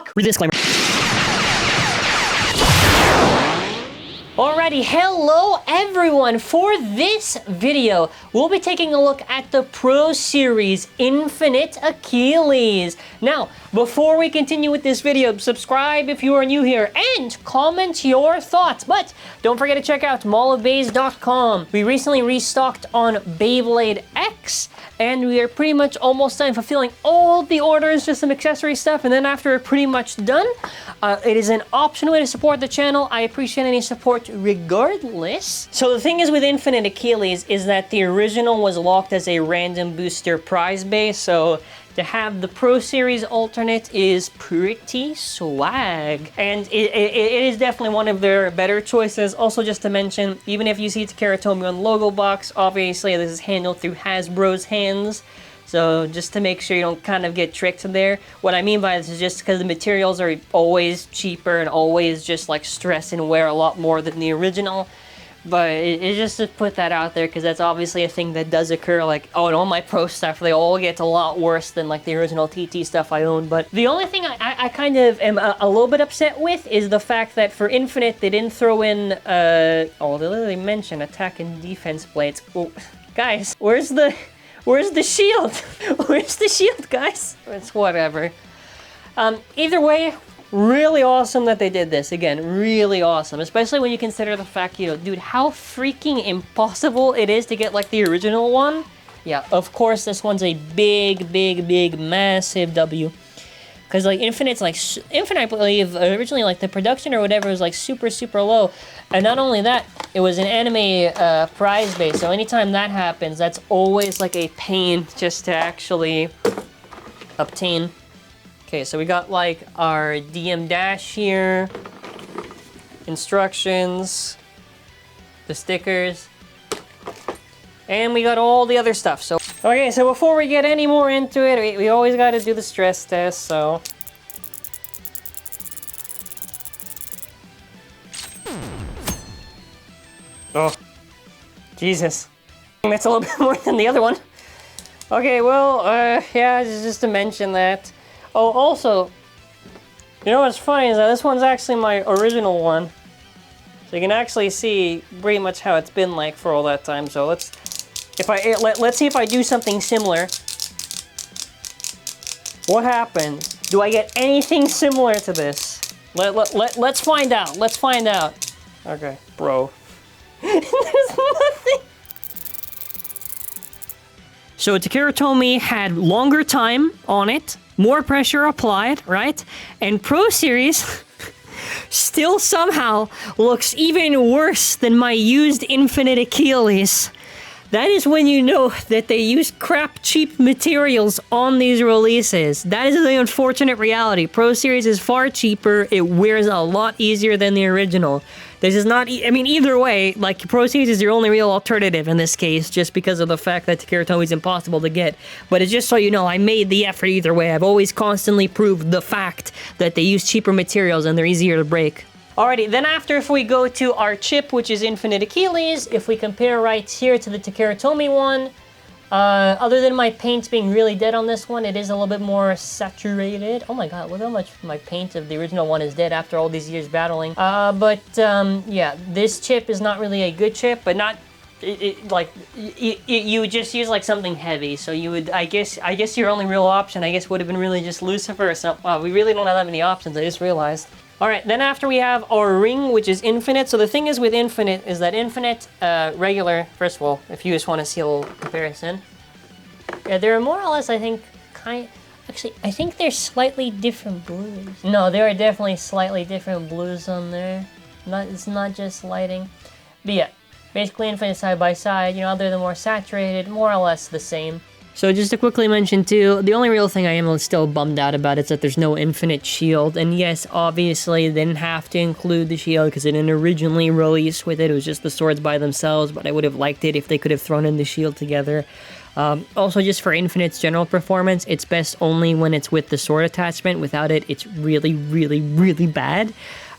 fuck? Read the disclaimer. Alrighty, hello everyone! For this video, we'll be taking a look at the Pro Series Infinite Achilles. Now, before we continue with this video, subscribe if you are new here and comment your thoughts. But don't forget to check out mallofbays.com. We recently restocked on Beyblade X, and we are pretty much almost done fulfilling all the orders, just some accessory stuff, and then after we're pretty much done, it is an option way to support the channel. I appreciate any support regardless. So the thing is with Infinite Achilles is that the original was locked as a random booster prize base, so to have the Pro Series alternate is pretty swag. And it is definitely one of their better choices. Also, just to mention, even if you see TAKARA TOMY on the logo box, obviously this is handled through HASPRO's hands. So just to make sure you don't kind of get tricked there. What I mean by this is just because the materials are always cheaper and always just like stress and wear a lot more than the original. But it's just to put that out there because that's obviously a thing that does occur. Like, oh, and all my Pro stuff, they all get a lot worse than like the original TT stuff I own. But the only thing I kind of am a little bit upset with is the fact that for Infinite, they didn't throw in, oh, they literally mentioned attack and defense blades. Well, guys, where's the shield? Where's the shield, guys? It's whatever. Either way, really awesome that they did this. Again, really awesome. Especially when you consider the fact, you know, dude, how freaking impossible it is to get, like, the original one. Yeah, of course, this one's a big, massive W. Because, like, Infinite, I believe, originally, like, the production or whatever was, like, super low. And not only that, it was an anime prize base, so anytime that happens, that's always, like, a pain just to actually obtain. Okay, so we got, like, our DM dash here, instructions, the stickers, and we got all the other stuff, so. Okay, so before we get any more into it, we always got to do the stress test, so. Oh, Jesus. That's a little bit more than the other one. Okay, well, yeah, just to mention that. Oh, also, you know what's funny is that this one's actually my original one. So you can actually see pretty much how it's been like for all that time. So let's see if I do something similar. What happens? Do I get anything similar to this? Let's find out. Let's find out. Okay, bro. There's nothing. So TAKARA TOMY had longer time on it, more pressure applied, right? And Pro Series still somehow looks even worse than my used Infinite Achilles. That is when you know that they use crap cheap materials on these releases. That is the unfortunate reality. Pro Series is far cheaper. It wears a lot easier than the original. This is not, I mean, either way, like, Pro Series is your only real alternative in this case, just because of the fact that TAKARA TOMY is impossible to get. But it's just so you know, I made the effort either way. I've always constantly proved the fact that they use cheaper materials and they're easier to break. Alrighty, then after, if we go to our chip, which is Infinite Achilles, if we compare right here to the TAKARA TOMY one, other than my paint being really dead on this one, it is a little bit more saturated. Oh my god, look how much my paint of the original one is dead after all these years battling. Yeah, this chip is not really a good chip, but not, you would just use like something heavy, so you would, I guess your only real option, I guess, would have been really just Lucifer or something. Wow, we really don't have that many options, I just realized. Alright, then after we have our ring, which is Infinite. So the thing is with Infinite is that Infinite, regular, first of all, if you just want to see a little comparison. Yeah, there are more or less, I think, actually, I think they're slightly different blues. No, there are definitely slightly different blues on there. It's not just lighting. But yeah, basically Infinite side by side, you know, other than more saturated, more or less the same. So just to quickly mention too, the only real thing I am still bummed out about is that there's no Infinite shield. And yes, obviously they didn't have to include the shield because it didn't originally release with it. It was just the swords by themselves, but I would have liked it if they could have thrown in the shield together. Also, just for Infinite's general performance, it's best only when it's with the sword attachment. Without it, it's really bad.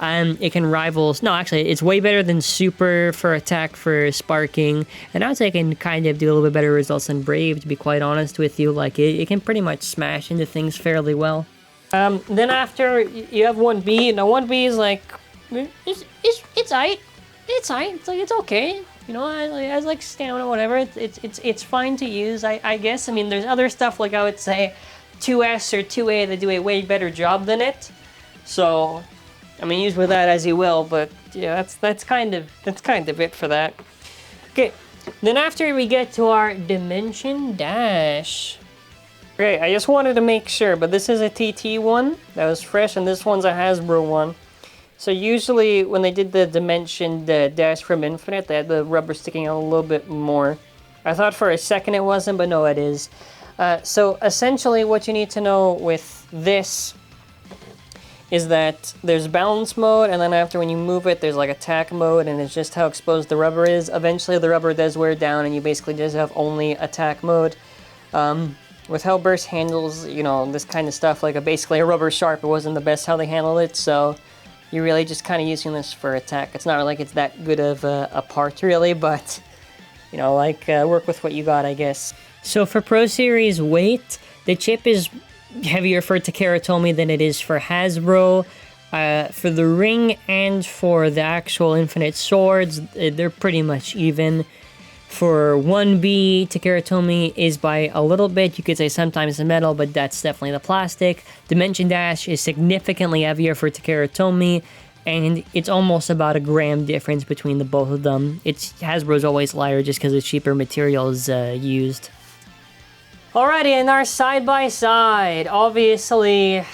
It can rival... No, actually, it's way better than Super for attack, for sparking. And I would say it can kind of do a little bit better results than Brave, to be quite honest with you. Like, it can pretty much smash into things fairly well. Then after you have 1B, now 1B is like, it's aight. It's aight. It's like, it's okay. You know, it has like stamina, whatever. It's fine to use, I guess. I mean, there's other stuff like I would say 2S or 2A that do a way better job than it. So, I mean, use with that as you will. But yeah, that's kind of it for that. Okay. Then after we get to our Dimension Dash. Okay, I just wanted to make sure, but this is a TT one that was fresh, and this one's a Hasbro one. So usually when they did the Dimension Dash from Infinite, they had the rubber sticking out a little bit more. I thought for a second it wasn't, but no, it is. So essentially what you need to know with this is that there's balance mode, and then after when you move it, there's like attack mode, and it's just how exposed the rubber is. Eventually the rubber does wear down, and you basically just have only attack mode. With how Burst handles, you know, this kind of stuff, like basically a rubber sharp, it wasn't the best how they handled it, so you're really just kind of using this for attack. It's not like it's that good of a part, really, but, you know, like, work with what you got, I guess. So for Pro Series weight, the chip is heavier for TAKARA TOMY than it is for Hasbro. For the ring and for the actual Infinite swords, they're pretty much even. For 1B, TAKARA TOMY is by a little bit. You could say sometimes the metal, but that's definitely the plastic. Dimension Dash is significantly heavier for TAKARA TOMY, and it's almost about a gram difference between the both of them. Hasbro's always lighter just because of cheaper materials used. Alrighty, and our side-by-side. Obviously,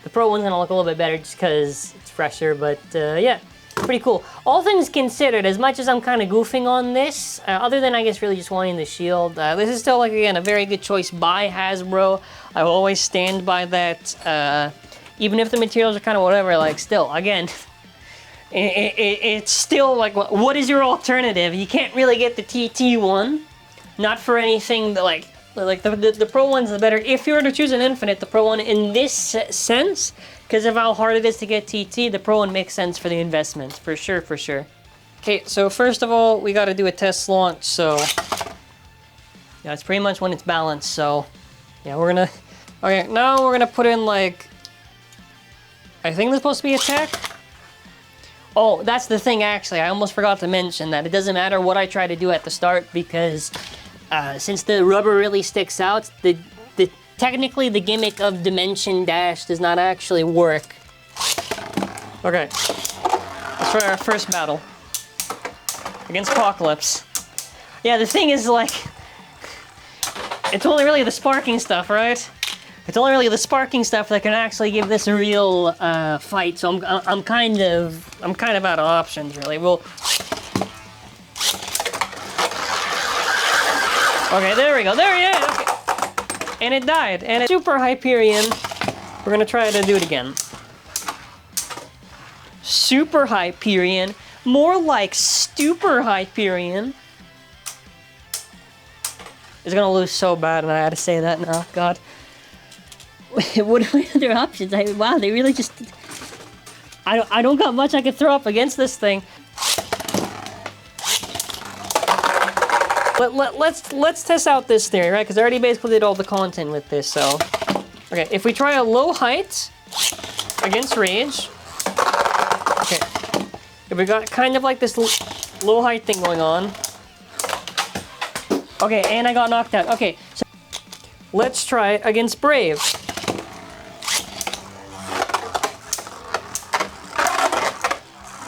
the Pro one's gonna look a little bit better just because it's fresher, but yeah. Pretty cool. All things considered, as much as I'm kind of goofing on this, other than I guess really just wanting the shield, this is still, like, again, a very good choice by Hasbro. I will always stand by that. Even if the materials are kind of whatever, like, still, again, it's still, like, what is your alternative? You can't really get the TT one. Not for anything that, like the Pro one's the better. If you were to choose an Infinite, the Pro one, in this sense, because of how hard it is to get TT, the Pro one makes sense for the investment, for sure, for sure. Okay, so first of all, we got to do a test launch, so yeah, it's pretty much when it's balanced, so yeah, we're gonna, okay, now we're gonna put in, like, I think this is supposed to be attack? Oh, that's the thing, actually, I almost forgot to mention that it doesn't matter what I try to do at the start, because since the rubber really sticks out, technically, the gimmick of Dimension Dash does not actually work. Okay, let's try our first battle against Apocalypse. Yeah, the thing is, like, it's only really the sparking stuff, right? It's only really the sparking stuff that can actually give this a real fight. So I'm kind of out of options, really. Well, okay, there we go. There he is. Okay. And it died, and it's Super Hyperion. We're gonna try to do it again. Super Hyperion, more like Stupor Hyperion. It's gonna lose so bad, and I had to say that now, God. What are my other options? Wow, they really just... I don't got much I can throw up against this thing. Let's test out this theory, right? Because I already basically did all the content with this, so... Okay, if we try a low height against Rage... Okay. If we got kind of like this low height thing going on... Okay, and I got knocked out. Okay, so... Let's try it against Brave.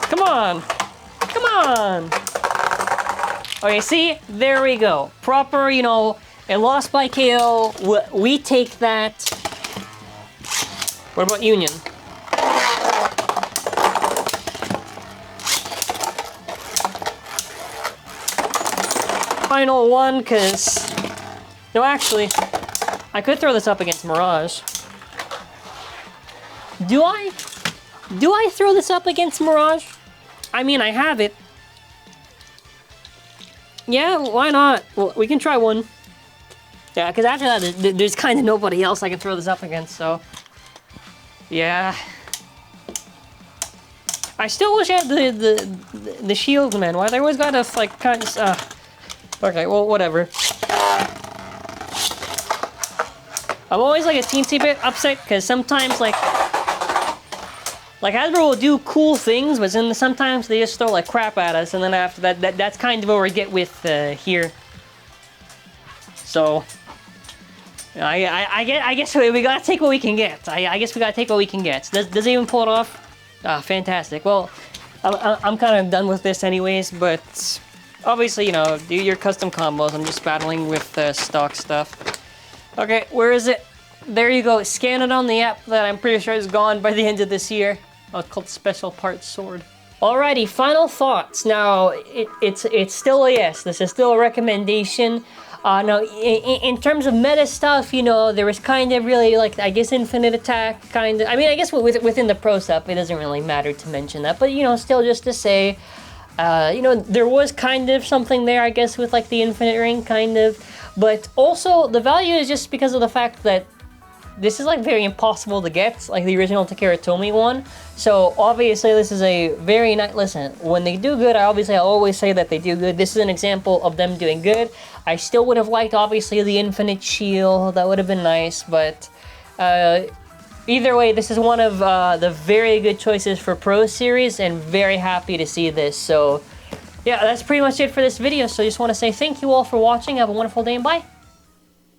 Come on! Come on! Okay, see? There we go. Proper, you know, a loss by KO. We take that. What about Union? Final one, because... No, actually, I could throw this up against Mirage. Do I throw this up against Mirage? I mean, I have it. Yeah, why not? Well, we can try one. Yeah, because after that, there's kind of nobody else I can throw this up against, so... Yeah. I still wish I had the shield, man. Why they always gotta, like, kind of... Okay, well, whatever. I'm always like a teensy bit upset because sometimes like Hasbro will do cool things, but then sometimes they just throw like crap at us, and then after that's kind of what we get with here. So I guess we gotta take what we can get. I guess we gotta take what we can get. Does it even pull it off? Ah, fantastic. Well, I'm kind of done with this anyways, but obviously, you know, do your custom combos. I'm just battling with stock stuff. Okay, where is it? There you go. Scan it on the app that I'm pretty sure is gone by the end of this year. Oh, it's called Special Parts Sword. Alrighty, final thoughts. Now, it's still a yes. This is still a recommendation. Now, in terms of meta stuff, you know, there was kind of really, like, I guess Infinite Attack, kind of. I mean, I guess within the pro stuff, it doesn't really matter to mention that. But, you know, still just to say, you know, there was kind of something there, I guess, with, like, the Infinite Ring, kind of. But also, the value is just because of the fact that this is like very impossible to get, like the original TAKARA TOMY one. So obviously this is a very nice, listen, when they do good, I always say that they do good. This is an example of them doing good. I still would have liked, obviously, the Infinite Shield. That would have been nice, but either way, this is one of the very good choices for Pro Series, and very happy to see this. So yeah, that's pretty much it for this video. So I just want to say thank you all for watching. Have a wonderful day, and bye.